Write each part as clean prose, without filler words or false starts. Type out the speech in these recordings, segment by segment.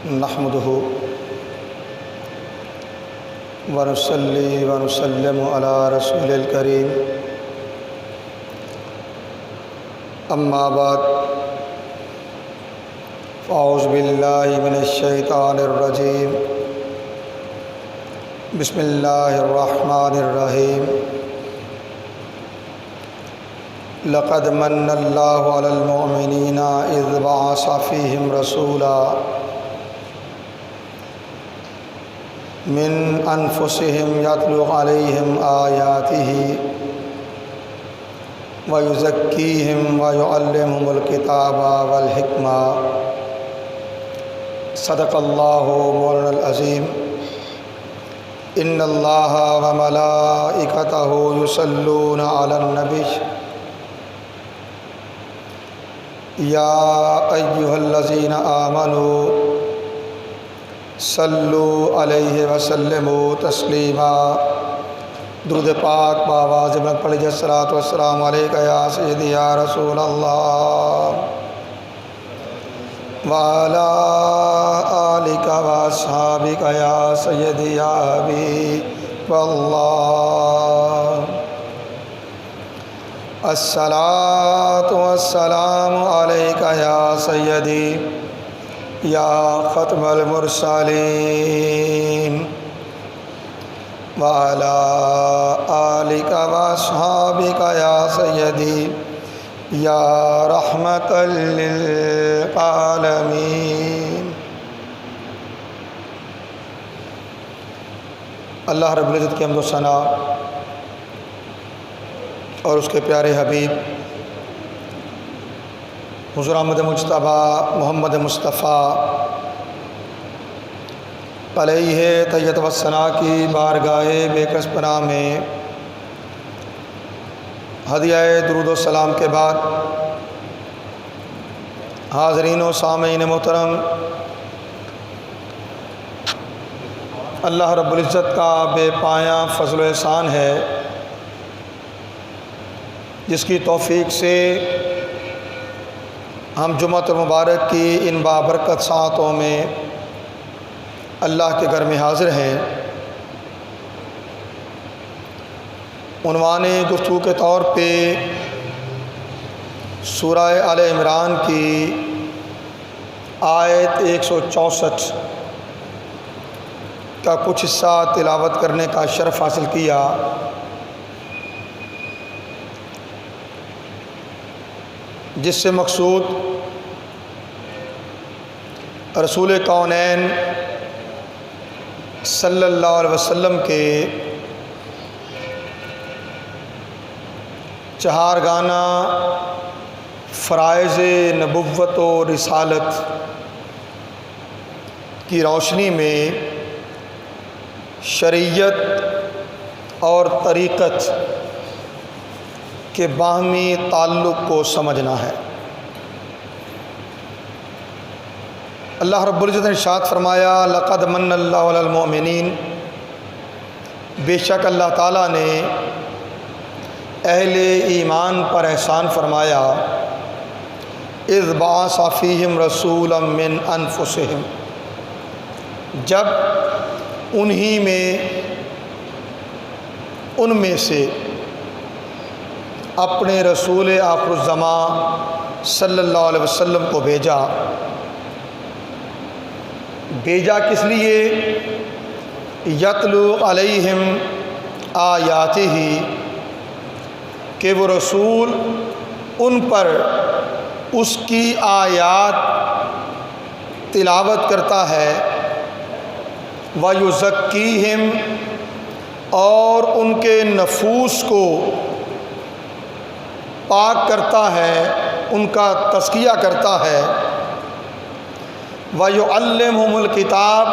نحمده ونصلي ونسلم على رسول الكريم اما بعد فاعوذ باللہ من الشیطان الرجیم بسم اللہ الرحمن الرحیم لقد من اللہ علی المؤمنین اذ بعث فیہم رسولا من انفسهم یتلو علیہم آیاتہ ویزکیہم ویعلمہم الکتاب والحکمہ صدق اللہ مولانا العظیم ان اللہ وملائکتہ یصلون علی النبی یا ایہا الذین آمنوا صلوا علیہ وسلموا تسلیما۔ درود پاک بآواز بلند پڑھیے۔ الصلاۃ والسلام علیک یا سیدی یا رسول اللہ وعلی آلک واصحابک یا سیدی یا حبیب اللہ۔ الصلاۃ والسلام علیک یا سیدی یا ختم المرسلین وعلی آلک واصحابک یا سیدی یا رحمت للعالمین۔ اللہ رب العزت کی حمد و ثنا اور اس کے پیارے حبیب حضور احمد مجتبیٰ محمد مصطفیٰ علیہ تحیۃ و ثنا کی بارگاہ بے کس پناہ میں ہدیہ درود و سلام کے بعد حاضرین و سامعین محترم، اللہ رب العزت کا بے پایاں فضل و احسان ہے جس کی توفیق سے ہم جمعۃ المبارک کی ان بابرکت ساعتوں میں اللہ کے گھر میں حاضر ہیں۔ عنوان گفتگو کے طور پہ سورہ آل عمران کی آیت 164 کا کچھ حصہ تلاوت کرنے کا شرف حاصل کیا۔ جس سے مقصود رسول کونین صلی اللہ علیہ وسلم کے چہارگانہ فرائض نبوت و رسالت کی روشنی میں شریعت اور طریقت کے باہمی تعلق کو سمجھنا ہے۔ اللہ رب العزت نے ارشاد فرمایا لقد من اللہ علی المؤمنین، بے شک اللہ تعالیٰ نے اہل ایمان پر احسان فرمایا، اذ بعث فیہم رسولا من انفسہم، جب ان میں سے اپنے رسول آخر الزمان صلی اللہ علیہ وسلم کو بھیجا کس لیے؟ یتلو علیہم آیاتہ، کہ وہ رسول ان پر اس کی آیات تلاوت کرتا ہے، وَيُزَكِّيهِمْ، اور ان کے نفوس کو پاک کرتا ہے، ان کا تزکیہ کرتا ہے، وَيُعَلِّمُهُمُ الْكِتَابَ،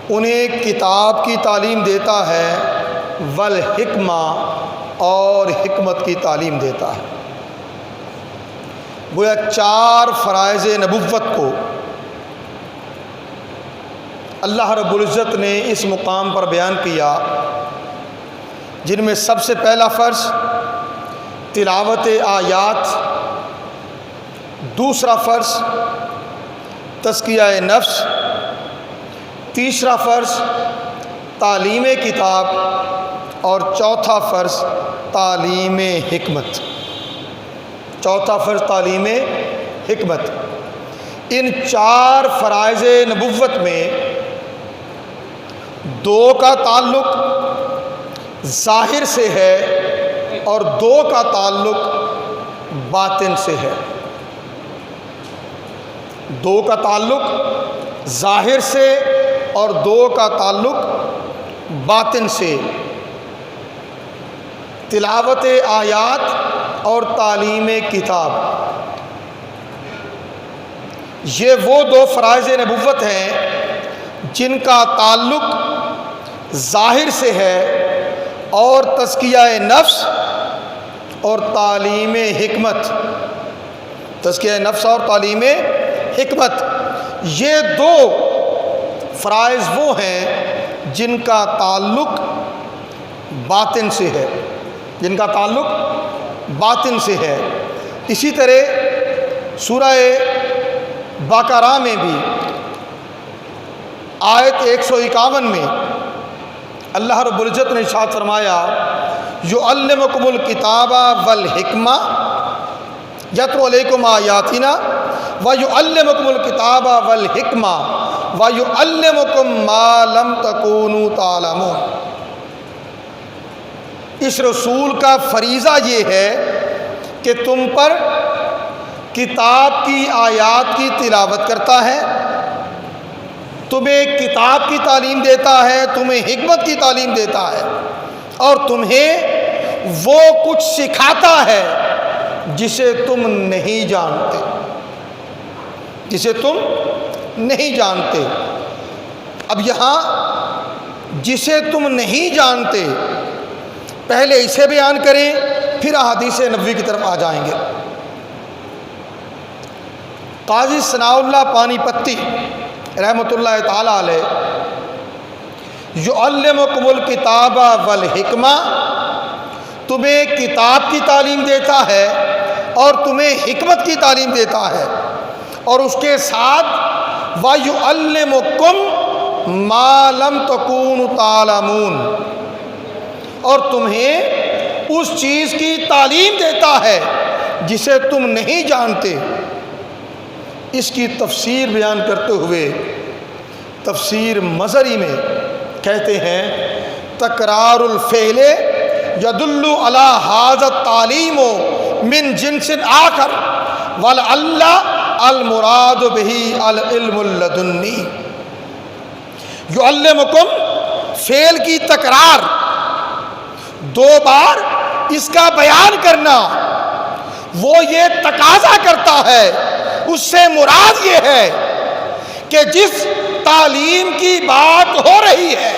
انہیں کتاب کی تعلیم دیتا ہے، وَالْحِکْمَةَ، اور حکمت کی تعلیم دیتا ہے۔ گویا 4 فرائض نبوت کو اللہ رب العزت نے اس مقام پر بیان کیا، جن میں سب سے پہلا فرض تلاوت آیات، دوسرا فرض تزکیہ نفس، تیسرا فرض تعلیم کتاب، اور چوتھا فرض تعلیم حکمت۔ چوتھا فرض تعلیم حکمت۔ ان چار فرائض نبوت میں دو کا تعلق ظاہر سے ہے اور دو کا تعلق باطن سے ہے۔ دو کا تعلق ظاہر سے اور دو کا تعلق باطن سے، تلاوت آیات اور تعلیم کتاب۔ یہ وہ دو فرائض نبوت ہیں جن کا تعلق ظاہر سے ہے، اور تزکیہ نفس اور تعلیم حکمت۔ تزکیہ نفس اور تعلیم حکمت، یہ دو فرائض وہ ہیں جن کا تعلق باطن سے ہے، جن کا تعلق باطن سے ہے۔ اسی طرح سورہ بقرہ میں بھی آیت 151 میں اللہ رب العزت نے ارشاد فرمایا یعلمکم الکتاب والحکمہ یتلو علیکم آیاتنا ویعلمکم الکتاب والحکمہ ویعلمکم ما لم تکونوا تعلمون۔ اس رسول کا فریضہ یہ ہے کہ تم پر کتاب کی آیات کی تلاوت کرتا ہے، تمہیں کتاب کی تعلیم دیتا ہے، تمہیں حکمت کی تعلیم دیتا ہے، اور تمہیں وہ کچھ سکھاتا ہے جسے تم نہیں جانتے، جسے تم نہیں جانتے۔ اب یہاں جسے تم نہیں جانتے، پہلے اسے بیان کریں پھر احادیث نبوی کی طرف آ جائیں گے۔ قاضی ثناء اللہ پانی پتی رحمۃ اللہ تعالی علیہ یعلمکم الکتاب والحکمہ، تمہیں کتاب کی تعلیم دیتا ہے اور تمہیں حکمت کی تعلیم دیتا ہے، اور اس کے ساتھ وَيُعَلِّمُكُمْ مَا لَمْ تَكُونُوا تَعْلَمُونَ، اور تمہیں اس چیز کی تعلیم دیتا ہے جسے تم نہیں جانتے۔ اس کی تفسیر بیان کرتے ہوئے تفسیر مظہری میں کہتے ہیں تکرار الفعل یدل علی ھذا التعلیم من جنس آخر ولعل المراد به العلم اللدنی۔ یعلمکم فعل کی تکرار، دو بار اس کا بیان کرنا، وہ یہ تقاضا کرتا ہے، اس سے مراد یہ ہے کہ جس تعلیم کی بات ہو رہی ہے،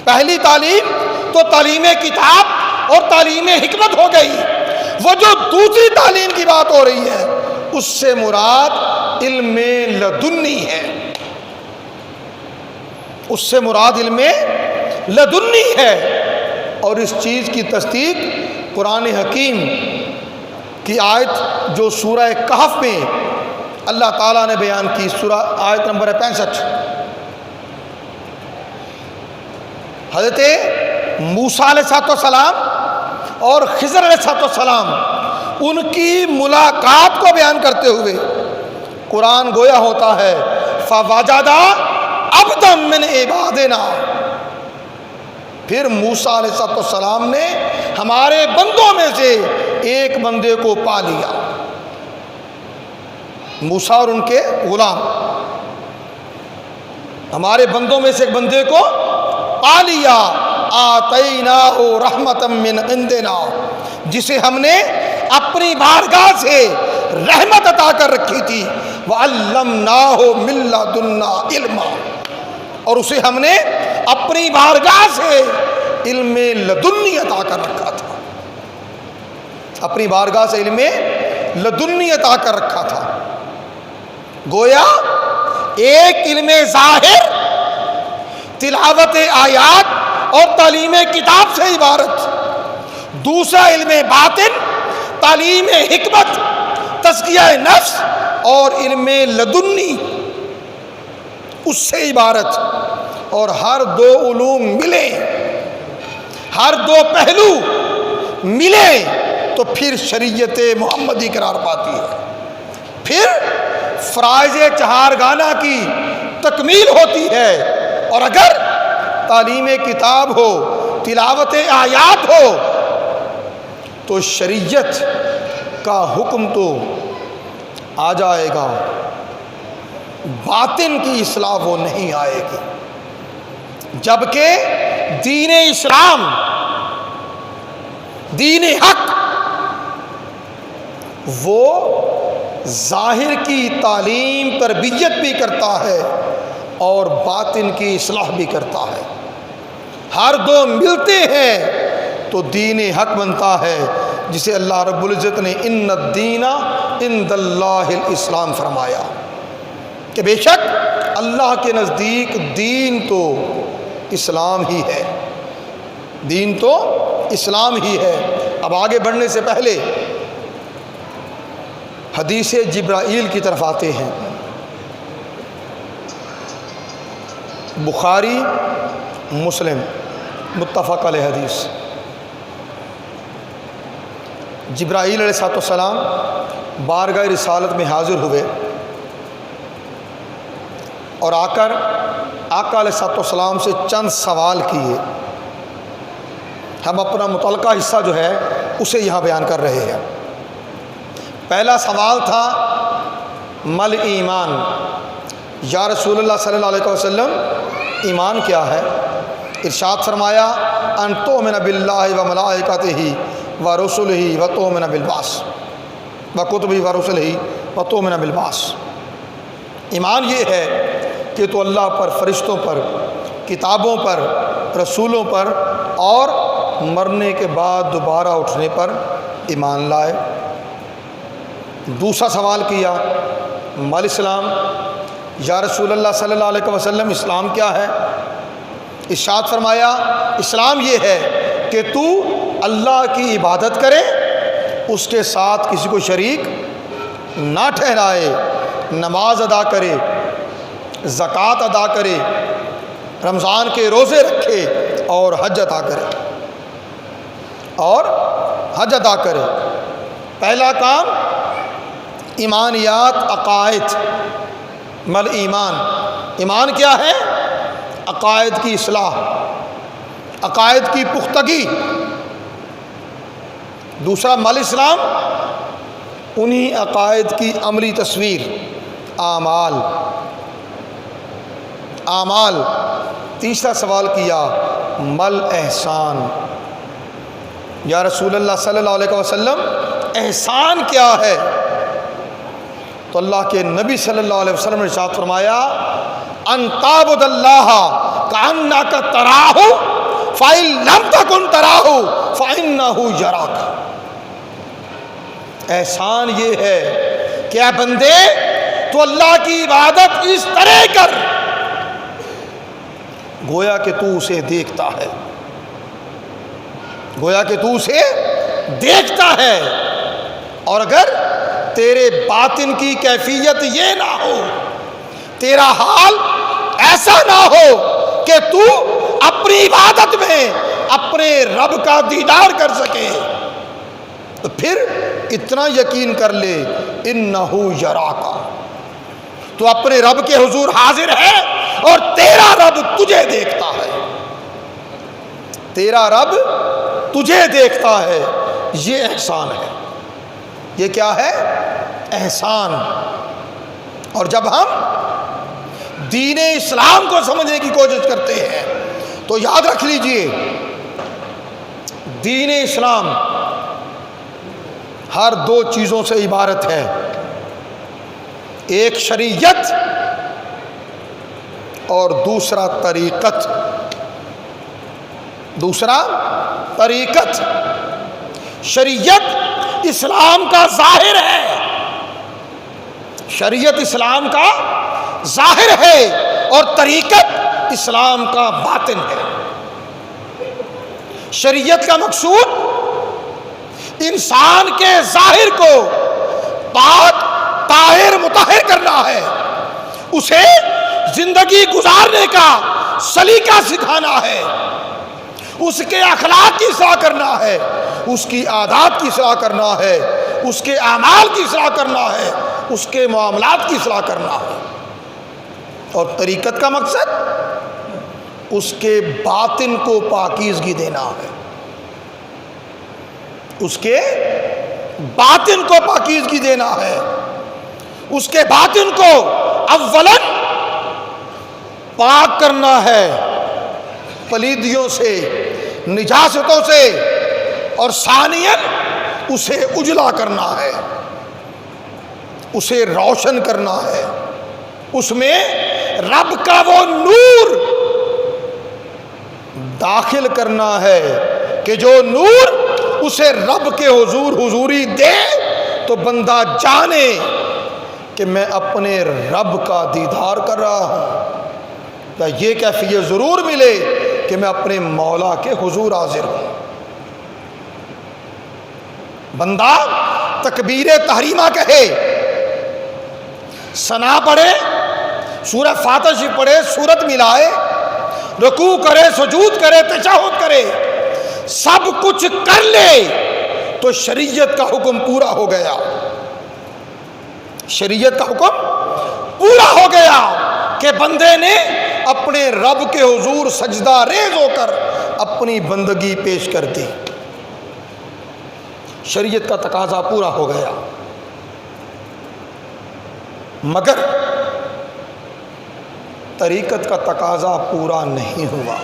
پہلی تعلیم تو تعلیم کتاب اور تعلیم حکمت ہو گئی، وہ جو دوسری تعلیم کی بات ہو رہی ہے اس سے مراد علم لدنی ہے، اس سے مراد علم لدنی ہے۔ اور اس چیز کی تصدیق قرآن حکیم کی آیت جو سورہ کہف میں اللہ تعالیٰ نے بیان کی، سورہ آیت نمبر 65، حضرت موسیٰ علیہ السلام اور خضر علیہ السلام ان کی ملاقات کو بیان کرتے ہوئے قرآن گویا ہوتا ہے فَوَجَدَ عَبْدًا مِّنْ عِبَادِنَا، پھر موسیٰ علیہ السلام نے ہمارے بندوں میں سے ایک بندے کو پا لیا، موسیٰ اور ان کے غلام ہمارے بندوں میں سے ایک بندے کو پا لیا، آتیناہ رحمۃ من عندنا، جسے ہم نے اپنی بارگاہ سے رحمت عطا کر رکھی تھی، وعلمناہ من لدنا علما، اور اسے ہم نے اپنی بارگاہ سے علم لدنی عطا کر رکھا تھا، اپنی بارگاہ سے علم لدنی عطا کر رکھا تھا۔ گویا ایک علم ظاہر تلاوت آیات اور تعلیم کتاب سے عبارت، دوسرا علم باطن تعلیم حکمت تزکیہ نفس اور علم لدنی اس سے عبارت، اور ہر دو علوم ملیں، ہر دو پہلو ملیں تو پھر شریعت محمدی قرار پاتی ہے، پھر فرائض چہارگانہ کی تکمیل ہوتی ہے۔ اور اگر تعلیم کتاب ہو، تلاوت آیات ہو تو شریعت کا حکم تو آ جائے گا، باطن کی اصلاح وہ نہیں آئے گی، جبکہ دین اسلام، دین حق، وہ ظاہر کی تعلیم تربیت بھی کرتا ہے اور باطن کی اصلاح بھی کرتا ہے۔ ہر دو ملتے ہیں تو دین حق بنتا ہے، جسے اللہ رب العزت نے ان الدین عند اللہ الاسلام فرمایا کہ بے شک اللہ کے نزدیک دین تو اسلام ہی ہے، دین تو اسلام ہی ہے۔ اب آگے بڑھنے سے پہلے حدیث جبرائیل کی طرف آتے ہیں۔ بخاری مسلم متفق علیہ حدیث، جبرائیل علیہ السلام بارگاہ رسالت میں حاضر ہوئے اور آ کر آقا علیہ السلام سے چند سوال کیے۔ ہم اپنا متعلقہ حصہ جو ہے اسے یہاں بیان کر رہے ہیں۔ پہلا سوال تھا مل ایمان، یا رسول اللہ صلی اللہ علیہ وسلم ایمان کیا ہے؟ ارشاد فرمایا ان تؤمن باللہ و ملائکتہ و رسلہ و تؤمن بالبعث و کتبہ و رسلہ و تؤمن بالبعث۔ ایمان یہ ہے کہ تو اللہ پر، فرشتوں پر، کتابوں پر، رسولوں پر اور مرنے کے بعد دوبارہ اٹھنے پر ایمان لائے۔ دوسرا سوال کیا مل اسلام، یا رسول اللہ صلی اللہ علیہ وسلم اسلام کیا ہے؟ ارشاد فرمایا اسلام یہ ہے کہ تو اللہ کی عبادت کرے، اس کے ساتھ کسی کو شریک نہ ٹھہرائے، نماز ادا کرے، زکوٰۃ ادا کرے، رمضان کے روزے رکھے اور حج ادا کرے، اور حج ادا کرے۔ پہلا کام ایمانیات، عقائد۔ مل ایمان، ایمان کیا ہے؟ عقائد کی اصلاح، عقائد کی پختگی۔ دوسرا مل اسلام، انہی عقائد کی عملی تصویر، اعمال، اعمال۔ تیسرا سوال کیا مل احسان، یا رسول اللہ صلی اللہ علیہ وسلم احسان کیا ہے؟ تو اللہ کے نبی صلی اللہ علیہ وسلم نے ارشاد فرمایا ان تعبد اللہ کأنک تراہ فإن لم تکن تراہ فإنہ یراک۔ احسان یہ ہے کہ اے بندے تو اللہ کی عبادت اس طرح کر گویا کہ تو اسے دیکھتا ہے، گویا کہ تو اسے دیکھتا ہے۔ اور اگر تیرے باطن کی کیفیت یہ نہ ہو، تیرا حال ایسا نہ ہو کہ تو اپنی عبادت میں اپنے رب کا دیدار کر سکے، تو پھر اتنا یقین کر لے انہ یراک، تو اپنے رب کے حضور حاضر ہے اور تیرا رب تجھے دیکھتا ہے، تیرا رب تجھے دیکھتا ہے۔ یہ احسان ہے۔ یہ کیا ہے؟ احسان۔ اور جب ہم دین اسلام کو سمجھنے کی کوشش کرتے ہیں تو یاد رکھ لیجئے دین اسلام ہر دو چیزوں سے عبارت ہے، ایک شریعت اور دوسرا طریقت۔ دوسرا طریقت۔ شریعت اسلام کا ظاہر ہے، شریعت اسلام کا ظاہر ہے اور طریقت اسلام کا باطن ہے۔ شریعت کا مقصود انسان کے ظاہر کو پاک کرنا ہے، اسے زندگی گزارنے کا سلیقہ سکھانا ہے، اس کے اخلاق کی اصلاح کرنا ہے، اس کی عادات کی اصلاح کرنا ہے، اس کے اعمال کی اصلاح کرنا ہے، اس کے معاملات کی اصلاح کرنا ہے۔ اور طریقت کا مقصد اس کے باطن کو پاکیزگی دینا ہے، اس کے باطن کو پاکیزگی دینا ہے، اس کے باطن کو اولاً پاک کرنا ہے پلیدیوں سے، نجاستوں سے، اور ثانیاً اسے اجلا کرنا ہے، اسے روشن کرنا ہے، اس میں رب کا وہ نور داخل کرنا ہے کہ جو نور اسے رب کے حضور حضوری دے تو بندہ جانے کہ میں اپنے رب کا دیدار کر رہا ہوں، یا یہ کیفیت ضرور ملے کہ میں اپنے مولا کے حضور حاضر ہوں۔ بندہ تکبیر تحریمہ کہے، ثنا پڑھے، سورہ فاتحہ شریف پڑھے، سورت ملائے، رکوع کرے، سجود کرے، تشہد کرے، سب کچھ کر لے تو شریعت کا حکم پورا ہو گیا، شریعت کا حکم پورا ہو گیا کہ بندے نے اپنے رب کے حضور سجدہ ریز ہو کر اپنی بندگی پیش کر دی، شریعت کا تقاضا پورا ہو گیا۔ مگر طریقت کا تقاضا پورا نہیں ہوا۔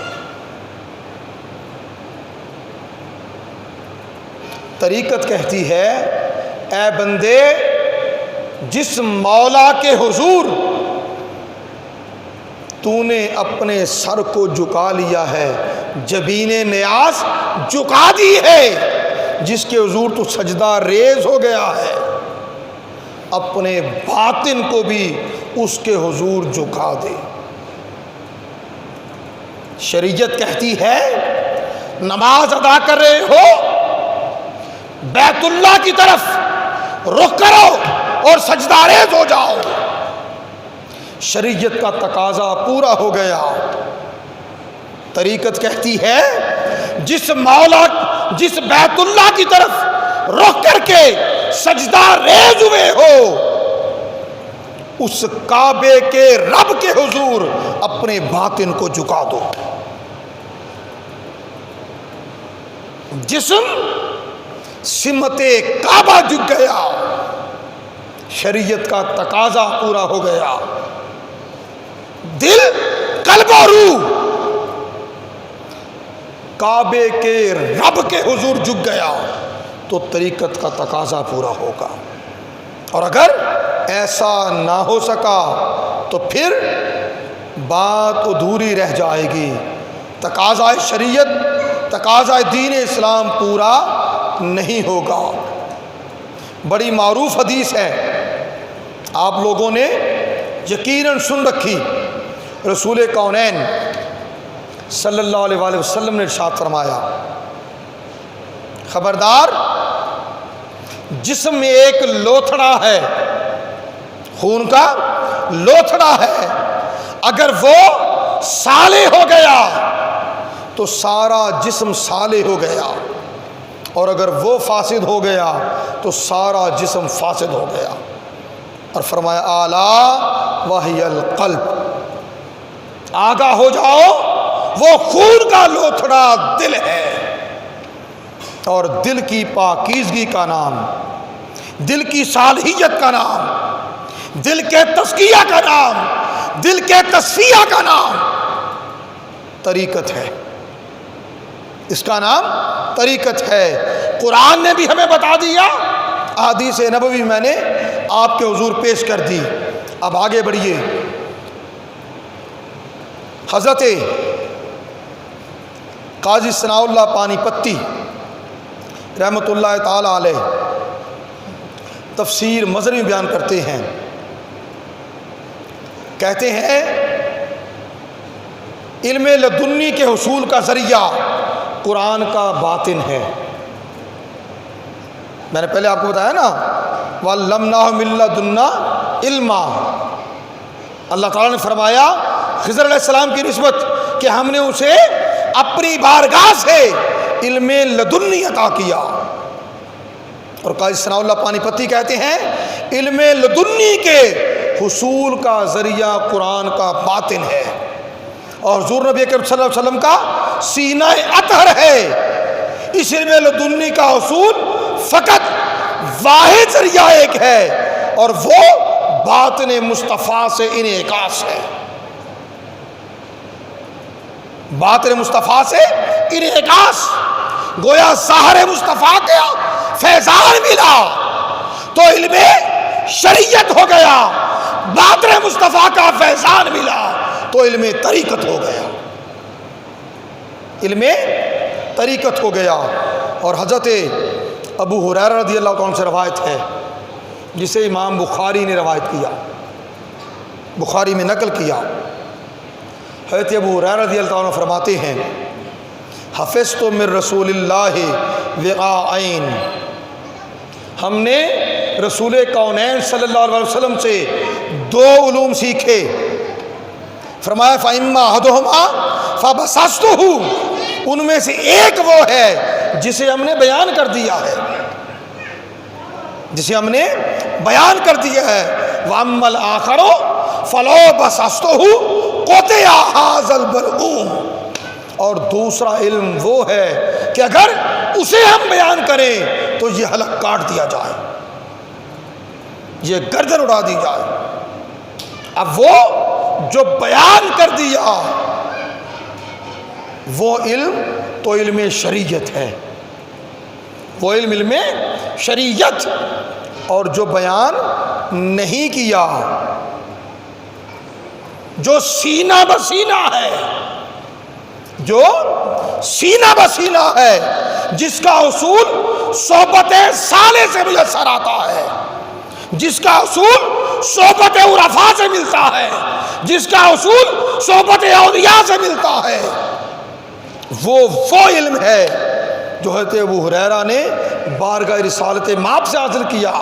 طریقت کہتی ہے اے بندے، جس مولا کے حضور تو نے اپنے سر کو جھکا لیا ہے، جبین نیاز جھکا دی ہے، جس کے حضور تو سجدہ ریز ہو گیا ہے، اپنے باطن کو بھی اس کے حضور جھکا دے۔ شریعت کہتی ہے نماز ادا کر رہے ہو، بیت اللہ کی طرف رخ کرو اور سجدہ ریز ہو جاؤ، شریعت کا تقاضا پورا ہو گیا۔ طریقت کہتی ہے جس مولا، جس بیت اللہ کی طرف رخ کر کے سجدہ ریز ہوئے ہو، اس کعبے کے رب کے حضور اپنے باطن کو جھکا دو۔ جسم سمت کعبہ جھک گیا، شریعت کا تقاضا پورا ہو گیا۔ دل، قلب اور روح کعبے کے رب کے حضور جھک گیا تو طریقت کا تقاضا پورا ہوگا، اور اگر ایسا نہ ہو سکا تو پھر بات ادھوری رہ جائے گی، تقاضا شریعت، تقاضا دین اسلام پورا نہیں ہوگا۔ بڑی معروف حدیث ہے، آپ لوگوں نے یقیناً سن رکھی، رسول کونین صلی اللہ علیہ وآلہ وسلم نے ارشاد فرمایا، خبردار، جسم میں ایک لوتھڑا ہے، خون کا لوتھڑا ہے، اگر وہ صالح ہو گیا تو سارا جسم صالح ہو گیا، اور اگر وہ فاسد ہو گیا تو سارا جسم فاسد ہو گیا۔ اور فرمایا اعلیٰ وحی القلب، آگاہ ہو جاؤ، وہ خون کا لوتھڑا دل ہے، اور دل کی پاکیزگی کا نام، دل کی صالحیت کا نام، دل کے تزکیہ کا نام، دل کے تصفیہ کا نام طریقت ہے، اس کا نام طریقت ہے۔ قرآن نے بھی ہمیں بتا دیا، احادیث نبوی میں نے آپ کے حضور پیش کر دی۔ اب آگے بڑھیے، حضرت قاضی ثناء اللہ پانی پتی رحمۃ اللہ تعالی علیہ تفسیر مظہری بیان کرتے ہیں، کہتے ہیں علم لدنی کے حصول کا ذریعہ قرآن کا باطن ہے۔ میں نے پہلے آپ کو بتایا نا وَعَلَّمْنَاهُ مِن لَّدُنَّا عِلْمًا، اللہ تعالیٰ نے فرمایا خضر علیہ السلام کی نسبت کہ ہم نے اسے اپنی بارگاہ سے علم لدنی عطا کیا، اور قاضی ثناء اللہ پانی پتی کہتے ہیں علم لدنی کے حصول کا ذریعہ قرآن کا باطن ہے، اور حضور نبی کریم صلی اللہ علیہ وسلم کا سینہ اطہر ہے۔ اس علم لدنی کا حصول فقط واحد ذریعہ ایک ہے، اور وہ باطن مصطفیٰ سے انعکاس ہے، باطن مصطفیٰ سے انعکاس۔ گویا ظاہر مصطفیٰ کا فیضان ملا تو علم شریعت ہو گیا، باطن مصطفیٰ کا فیضان ملا تو علم طریقت ہو گیا، علم طریقت ہو گیا۔ اور حضرت ابو ہریرہ رضی اللہ عنہ سے روایت ہے جسے امام بخاری نے روایت کیا، بخاری میں نقل کیا۔ حضرت ابو ہریرہ رضی اللہ عنہ فرماتے ہیں حفظت من رسول اللہ وقاعین، ہم نے رسول کونین صلی اللہ علیہ وسلم سے دو علوم سیکھے۔ فرمایا فَإِمَّا أَحَدُهُمَا فَبَسَطْتُهُ، ان میں سے ایک وہ ہے جسے ہم نے بیان کر دیا ہے، جسے ہم نے بیان کر دیا ہے۔ وَأَمَّا الْآخَرُ فَلَوْ بَسَطْتُهُ قُطِعَ هَٰذَا الْبَلْعُومُ، اور دوسرا علم وہ ہے کہ اگر اسے ہم بیان کریں تو یہ حلق کاٹ دیا جائے، یہ گردن اڑا دی جائے۔ اب وہ جو بیان کر دیا وہ علم تو علم شریعت ہے، وہ علم شریعت، اور جو بیان نہیں کیا، جو سینہ بسینہ ہے، جو سینہ بسینہ ہے، جس کا حصول صحبت صالح سے میسر آتا ہے، جس کا حصول صحبت عرفاء سے ملتا ہے، جس کا حصول صحبت اولیاء سے ملتا ہے، وہ علم ہے جو حضرت ابو ہریرہ نے بارگاہ رسالت مآب سے حاصل کیا،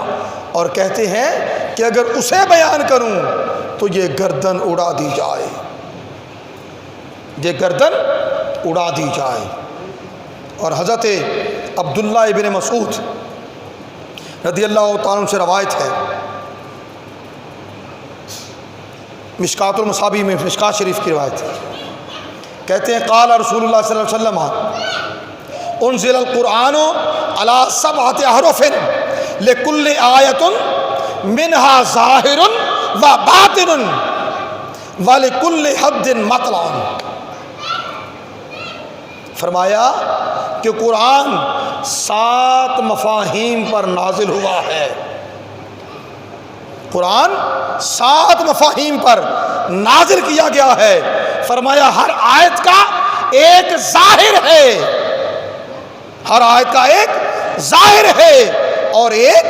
اور کہتے ہیں کہ اگر اسے بیان کروں تو یہ گردن اڑا دی جائے، یہ گردن اڑا دی جائے۔ اور حضرت عبداللہ ابن مسعود رضی اللہ تعالیٰ عنہ سے روایت ہے، مشکات المصابیح میں، مشکات شریف کی روایت ہے، کہتے ہیں قال رسول اللہ صلی اللہ علیہ وسلم انزل القرآن علی 7 احرف لکل آیت منہا ظاہر و باطن ولکل حد مطلع۔ فرمایا کہ قرآن 7 مفاہیم پر نازل ہوا ہے، قرآن 7 مفاہیم پر نازل کیا گیا ہے۔ فرمایا ہر آیت کا ایک ظاہر ہے، ہر آیت کا ایک ظاہر ہے اور ایک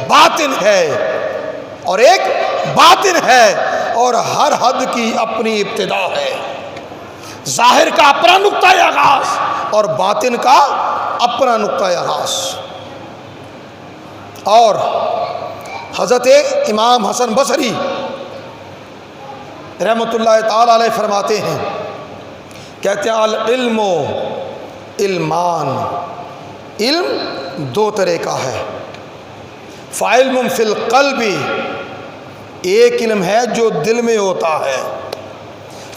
باطن ہے، اور ایک باطن ہے، اور ہر حد کی اپنی ابتدا ہے۔ ظاہر کا اپنا نقطہ آغاز اور باطن کا اپنا نقطہ آغاز۔ اور حضرت امام حسن بصری رحمۃ اللہ تعالی علیہ فرماتے ہیں، کہتے ہیں العلم علمان، علم 2 طرح کا ہے۔ فعلم فی القلب، ایک علم ہے جو دل میں ہوتا ہے،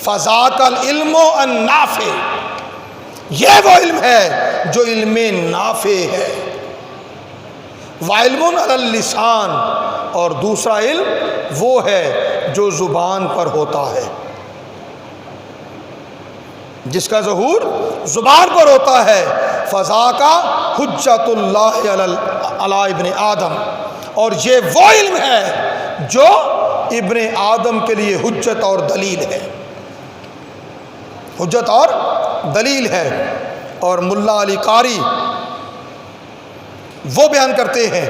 فذاک العلم النافع، یہ وہ علم ہے جو علم نافع ہے۔ وعلم علی اللسان، اور دوسرا علم وہ ہے جو زبان پر ہوتا ہے، جس کا ظہور زبان پر ہوتا ہے۔ فذاک حجت اللہ علی ابن آدم، اور یہ وہ علم ہے جو ابن آدم کے لیے حجت اور دلیل ہے، حجت اور دلیل ہے۔ اور ملا علی قاری وہ بیان کرتے ہیں،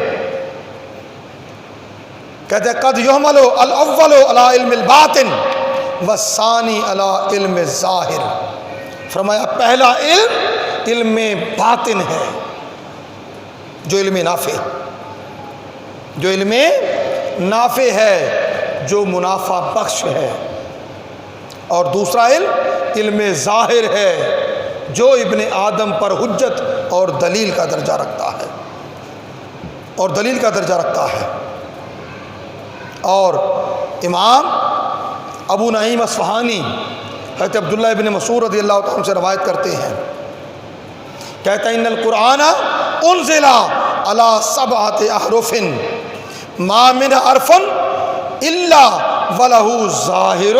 کہتے ہیں قد یحمل الاول علی علم الباطن والثانی علی علم الظاہر۔ فرمایا پہلا علم باطن ہے، جو علم نافع، جو علم نافع ہے، جو منافع بخش ہے، اور دوسرا علم ظاہر ہے جو ابن آدم پر حجت اور دلیل کا درجہ رکھتا ہے، اور امام ابو نعیم اصفہانی حضرت عبداللہ ابن مسعود رضی اللہ تعالیٰ عنہ سے روایت کرتے ہیں، کہتا ہے ان القرآن انزل علی 7 احرف ما من حرف الا وله ظاہر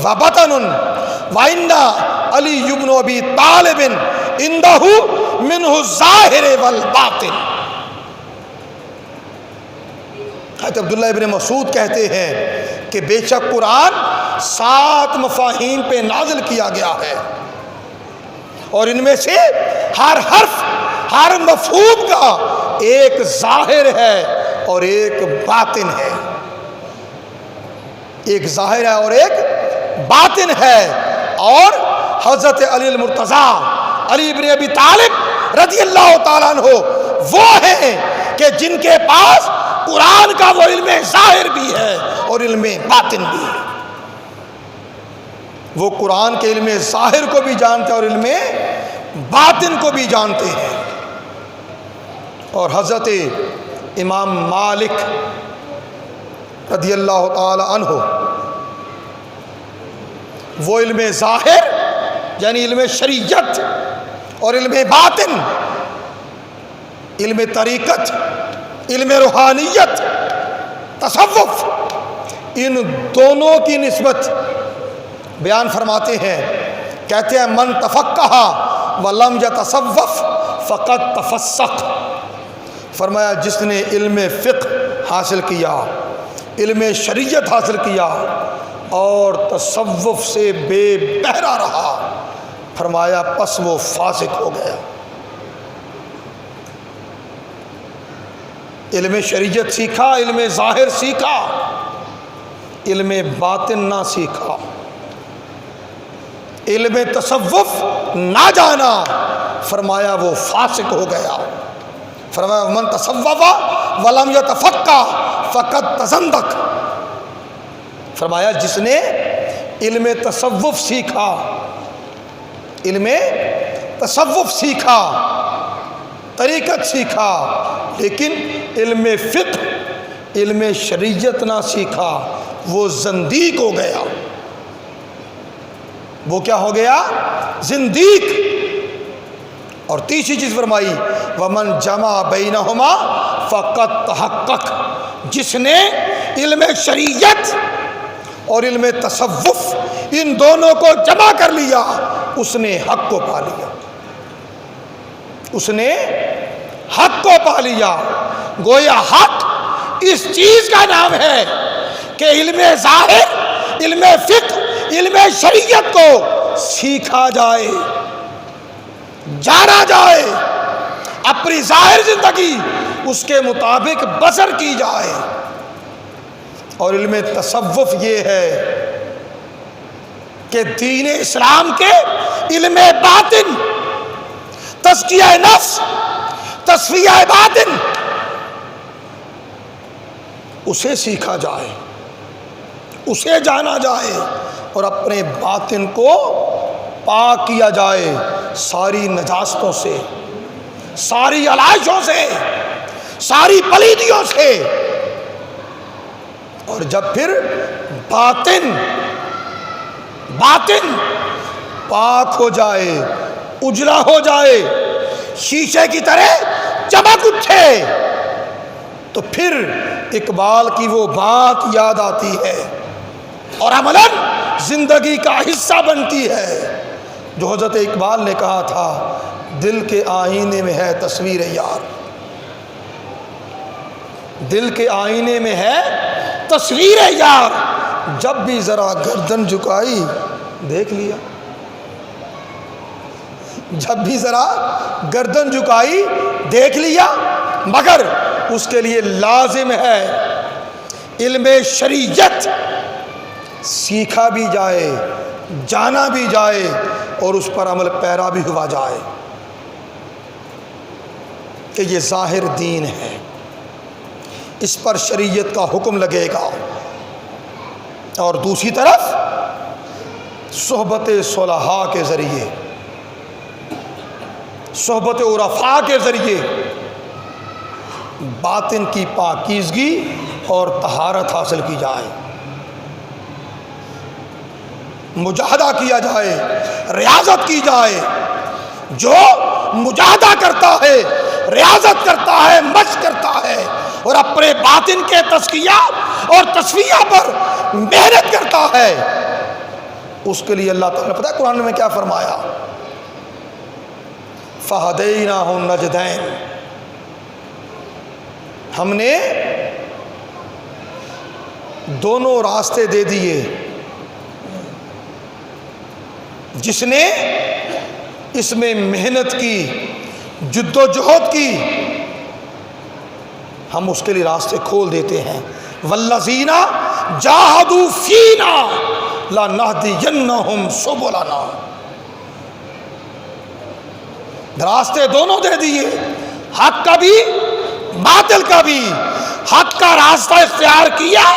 وبطن وان علی بن ابی طالب عنده منه الظاہر والباطن۔ حضرت عبداللہ ابن مسعود کہتے ہیں کہ بے شک قرآن 7 مفاہیم پہ نازل کیا گیا ہے، اور ان میں سے ہر حرف، ہر مفہوم کا ایک ظاہر ہے اور ایک باطن ہے، ایک ظاہر ہے اور ایک باطن ہے۔ اور حضرت علی المرتضیٰ علی بن ابی طالب رضی اللہ تعالیٰ عنہ وہ ہیں کہ جن کے پاس قرآن کا وہ علم ظاہر بھی ہے اور علم باطن بھی ہے، وہ قرآن کے علم ظاہر کو بھی جانتے ہیں اور علم باطن کو بھی جانتے ہیں۔ اور حضرت امام مالک رضی اللہ تعالی عنہ وہ علم ظاہر یعنی علم شریعت اور علم باطن، علم طریقت، علم روحانیت، تصوف، ان دونوں کی نسبت بیان فرماتے ہیں، کہتے ہیں من تفقہ ولم یتصوف فقد تفسق۔ فرمایا جس نے علم فقہ حاصل کیا، علم شریعت حاصل کیا اور تصوف سے بے بہرا رہا، فرمایا پس وہ فاسق ہو گیا۔ علم شریعت سیکھا، علم ظاہر سیکھا، علم باطن نہ سیکھا، علم تصوف نہ جانا، فرمایا وہ فاسق ہو گیا۔ فرمایا من تصوف ولم یتفقہ فقد تزندق۔ فرمایا جس نے علم تصوف سیکھا، علم تصوف سیکھا، طریقت سیکھا، لیکن علم فقہ، علم شریعت نہ سیکھا، وہ زندیق ہو گیا۔ وہ کیا ہو گیا؟ زندیق۔ اور تیسری چیز فرمائی ومن جمع بینہما فقد تحقق۔ جس نے علم شریعت اور علم تصوف ان دونوں کو جمع کر لیا، اس نے حق کو پا لیا، اس نے حق کو پا لیا۔ گویا حق اس چیز کا نام ہے کہ علم ظاہر، علم فقہ، علم شریعت کو سیکھا جائے، جانا جائے، اپنی ظاہر زندگی اس کے مطابق بسر کی جائے۔ اور علم تصوف یہ ہے کہ دین اسلام کے علم باطن، تزکیہ نفس، تصفیہ باطن، اسے سیکھا جائے، اسے جانا جائے اور اپنے باطن کو پاک کیا جائے ساری نجاستوں سے، ساری علائشوں سے، ساری پلیدیوں سے۔ اور جب پھر باطن پاک ہو جائے، اجلا ہو جائے، شیشے کی طرح چمک اٹھے، تو پھر اقبال کی وہ بات یاد آتی ہے اور عملاً زندگی کا حصہ بنتی ہے جو حضرت اقبال نے کہا تھا، دل کے آئینے میں ہے تصویر یار، دل کے آئینے میں ہے تصویر یار، جب بھی ذرا گردن جھکائی دیکھ لیا، جب بھی ذرا گردن جھکائی دیکھ لیا۔ مگر اس کے لیے لازم ہے علم شریعت سیکھا بھی جائے، جانا بھی جائے اور اس پر عمل پیرا بھی ہوا جائے کہ یہ ظاہر دین ہے، اس پر شریعت کا حکم لگے گا، اور دوسری طرف صحبت صلحاء کے ذریعے، صحبت عرفاء کے ذریعے باطن کی پاکیزگی اور طہارت حاصل کی جائے، مجاہدہ کیا جائے، ریاضت کی جائے۔ جو مجاہدہ کرتا ہے، ریاضت کرتا ہے، مشق کرتا ہے اور اپنے باطن کے تزکیہ اور تصفیہ پر محنت کرتا ہے، اس کے لیے اللہ تعالیٰ نے پتہ ہے قرآن میں کیا فرمایا؟ فَهَدَيْنَاهُ النَّجْدَيْنِ، ہم نے دونوں راستے دے دیے۔ جس نے اس میں محنت کی، جد و جہد کی، ہم اس کے لیے راستے کھول دیتے ہیں۔ وَالَّذِينَ جَاهَدُوا فِينَا لَنَهْدِيَنَّهُمْ سُبُلَنَا، راستے دونوں دے دیے، حق کا بھی باطل کا بھی۔ حق کا راستہ اختیار کیا،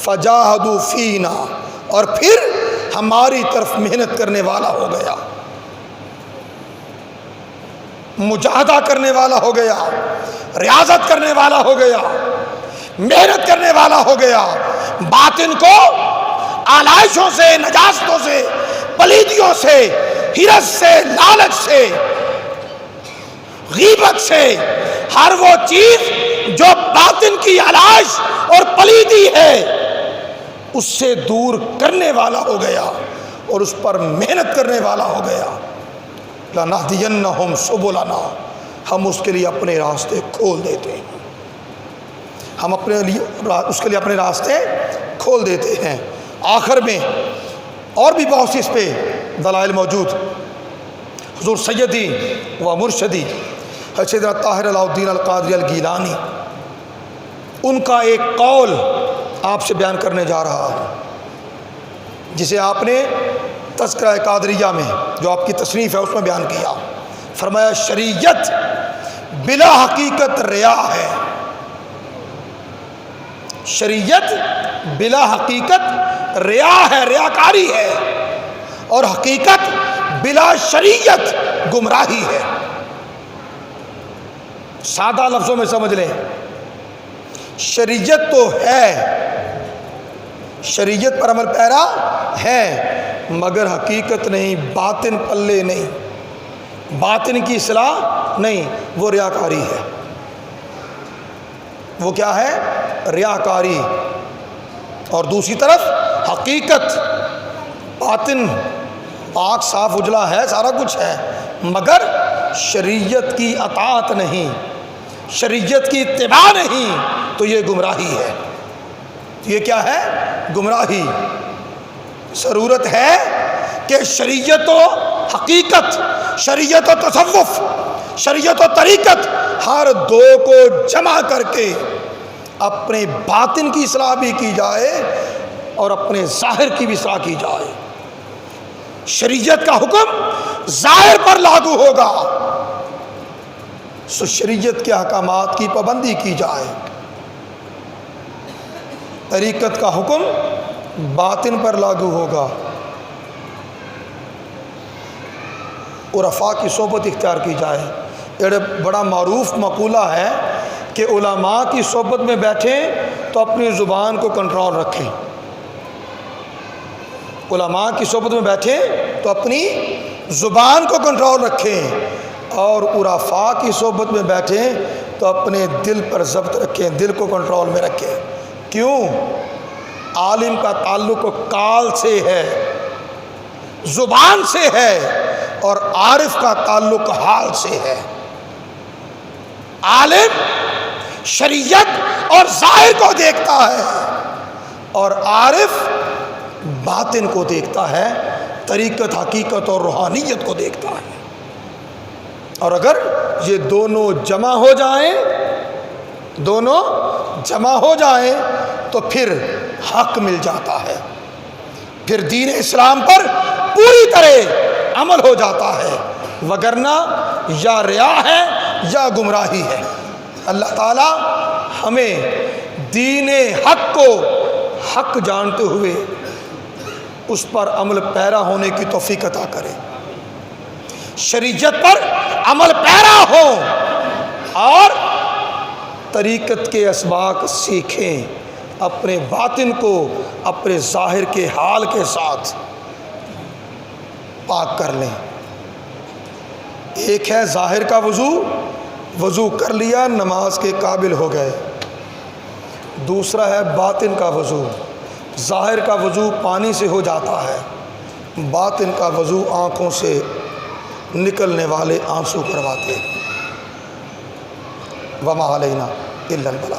فَجَاهَدُوا فِينَا، اور پھر ہماری طرف محنت کرنے والا ہو گیا، مجاہدہ کرنے والا ہو گیا، ریاضت کرنے والا ہو گیا، محنت کرنے والا ہو گیا، باطن کو آلائشوں سے، نجاستوں سے، پلیدیوں سے، حرص سے، لالچ سے، غیبت سے، ہر وہ چیز جو باطن کی آلائش اور پلیدی ہے اس سے دور کرنے والا ہو گیا اور اس پر محنت کرنے والا ہو گیا۔ لَنَهْدِيَنَّهُمْ سُبُلَنَا، ہم اس کے لیے اپنے راستے کھول دیتے ہیں، ہم اپنے لیے اس کے لیے اپنے راستے کھول دیتے ہیں۔ آخر میں اور بھی بہت سی اس پہ دلائل موجود۔ حضور سیدی و مرشدی سیدنا طاہر علاء الدین القادری الگیلانی، ان کا ایک قول آپ سے بیان کرنے جا رہا ہوں، جسے آپ نے تذکرہ قادریہ میں جو آپ کی تصنیف ہے اس میں بیان کیا۔ فرمایا شریعت بلا حقیقت ریا ہے، شریعت بلا حقیقت ریا ہے، ریاکاری ہے، اور حقیقت بلا شریعت گمراہی ہے۔ سادہ لفظوں میں سمجھ لیں، شریعت تو ہے، شریعت پر عمل پیرا ہے، مگر حقیقت نہیں، باطن پلے نہیں، باطن کی اصلاح نہیں، وہ ریاکاری ہے۔ وہ کیا ہے؟ ریاکاری۔ اور دوسری طرف حقیقت، باطن پاک صاف اجلا ہے، سارا کچھ ہے، مگر شریعت کی اطاعت نہیں، شریعت کی اتباع نہیں، تو یہ گمراہی ہے۔ یہ کیا ہے؟ گمراہی۔ ضرورت ہے کہ شریعت و حقیقت، شریعت و تصوف، شریعت و طریقت، ہر دو کو جمع کر کے اپنے باطن کی اصلاح بھی کی جائے اور اپنے ظاہر کی بھی اصلاح کی جائے۔ شریعت کا حکم ظاہر پر لاگو ہوگا، سو شریعت کے احکامات کی پابندی کی جائے۔ طریقت کا حکم باطن پر لاگو ہوگا، عرفاء کی صحبت اختیار کی جائے۔ یہ بڑا معروف مقولہ ہے کہ علماء کی صحبت میں بیٹھیں تو اپنی زبان کو کنٹرول رکھیں، علماء کی صحبت میں بیٹھیں تو اپنی زبان کو کنٹرول رکھیں، اور عرفاء کی صحبت میں بیٹھیں تو اپنے دل پر ضبط رکھیں، دل کو کنٹرول میں رکھیں۔ کیوں؟ عالم کا تعلق کال سے ہے، زبان سے ہے، اور عارف کا تعلق حال سے ہے۔ عالم شریعت اور ظاہر کو دیکھتا ہے، اور عارف باطن کو دیکھتا ہے، طریقت، حقیقت اور روحانیت کو دیکھتا ہے۔ اور اگر یہ دونوں جمع ہو جائیں، دونوں جمع ہو جائیں تو پھر حق مل جاتا ہے، پھر دین اسلام پر پوری طرح عمل ہو جاتا ہے، وگرنہ یا ریا ہے یا گمراہی ہے۔ اللہ تعالی ہمیں دین حق کو حق جانتے ہوئے اس پر عمل پیرا ہونے کی توفیق عطا کرے، شریعت پر عمل پیرا ہو اور طریقت کے اسباق سیکھیں، اپنے باطن کو اپنے ظاہر کے حال کے ساتھ پاک کر لیں۔ ایک ہے ظاہر کا وضو کر لیا نماز کے قابل ہو گئے، دوسرا ہے باطن کا وضو۔ ظاہر کا وضو پانی سے ہو جاتا ہے، باطن کا وضو آنکھوں سے نکلنے والے آنسو کرواتے۔ وما علینا الا البلاغ۔